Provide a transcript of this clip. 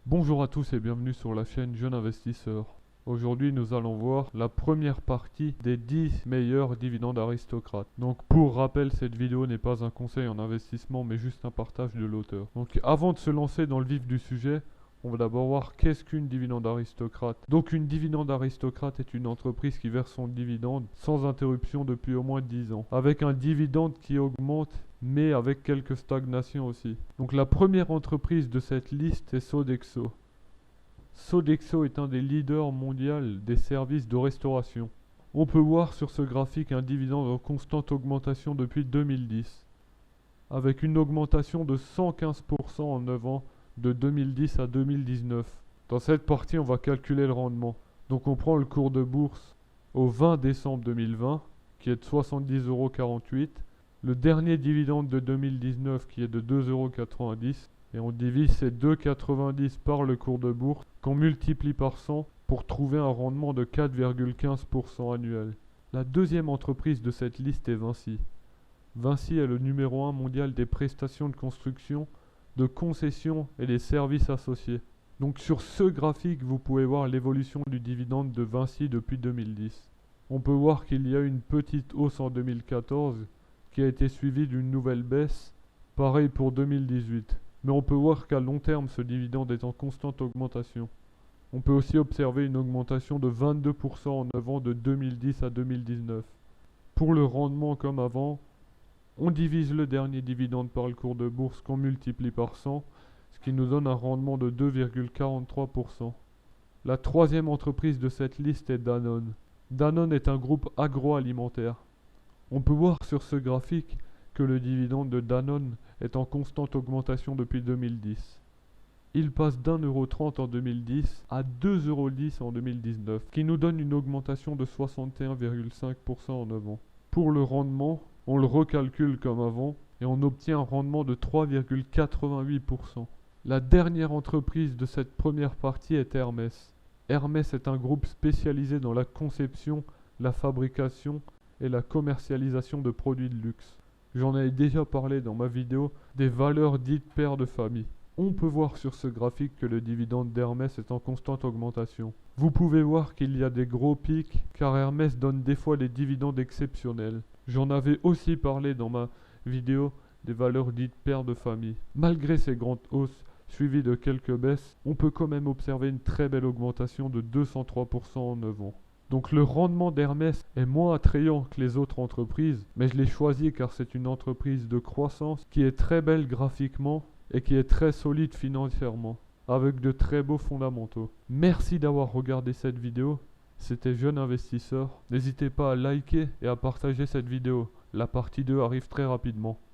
Bonjour à tous et bienvenue sur la chaîne Jeune Investisseur. Aujourd'hui, nous allons voir la première partie des 10 meilleurs dividendes aristocrates. Donc, pour rappel, cette vidéo n'est pas un conseil en investissement, mais juste un partage de l'auteur. Donc, avant de se lancer dans le vif du sujet, on va d'abord voir qu'est-ce qu'une dividende aristocrate. Donc, une dividende aristocrate est une entreprise qui verse son dividende sans interruption depuis au moins 10 ans, avec un dividende qui augmente mais avec quelques stagnations aussi. Donc la première entreprise de cette liste est Sodexo. Sodexo est un des leaders mondiaux des services de restauration. On peut voir sur ce graphique un dividende en constante augmentation depuis 2010, avec une augmentation de 115% en 9 ans de 2010 à 2019. Dans cette partie, on va calculer le rendement. Donc on prend le cours de bourse au 20 décembre 2020, qui est de 70,48 €, le dernier dividende de 2019 qui est de 2,90 € et on divise ces 2,90 par le cours de bourse qu'on multiplie par 100 pour trouver un rendement de 4,15% annuel. La deuxième entreprise de cette liste est Vinci. Vinci est le numéro 1 mondial des prestations de construction, de concessions et des services associés. Donc sur ce graphique, vous pouvez voir l'évolution du dividende de Vinci depuis 2010. On peut voir qu'il y a une petite hausse en 2014 qui a été suivie d'une nouvelle baisse, pareil pour 2018. Mais on peut voir qu'à long terme, ce dividende est en constante augmentation. On peut aussi observer une augmentation de 22% en 9 ans de 2010 à 2019. Pour le rendement comme avant, on divise le dernier dividende par le cours de bourse qu'on multiplie par 100, ce qui nous donne un rendement de 2,43%. La troisième entreprise de cette liste est Danone. Danone est un groupe agroalimentaire. On peut voir sur ce graphique que le dividende de Danone est en constante augmentation depuis 2010. Il passe d'1,30 € en 2010 à 2,10 € en 2019, qui nous donne une augmentation de 61,5% en 9 ans. Pour le rendement, on le recalcule comme avant et on obtient un rendement de 3,88%. La dernière entreprise de cette première partie est Hermès. Hermès est un groupe spécialisé dans la conception, la fabrication et la commercialisation de produits de luxe. J'en ai déjà parlé dans ma vidéo des valeurs dites pères de famille. On peut voir sur ce graphique que le dividende d'Hermès est en constante augmentation. Vous pouvez voir qu'il y a des gros pics car Hermès donne des fois des dividendes exceptionnels. J'en avais aussi parlé dans ma vidéo des valeurs dites pères de famille. Malgré ces grandes hausses suivies de quelques baisses, on peut quand même observer une très belle augmentation de 203% en 9 ans. Donc le rendement d'Hermès est moins attrayant que les autres entreprises, mais je l'ai choisi car c'est une entreprise de croissance qui est très belle graphiquement et qui est très solide financièrement, avec de très beaux fondamentaux. Merci d'avoir regardé cette vidéo, c'était Jeune Investisseur. N'hésitez pas à liker et à partager cette vidéo, la partie 2 arrive très rapidement.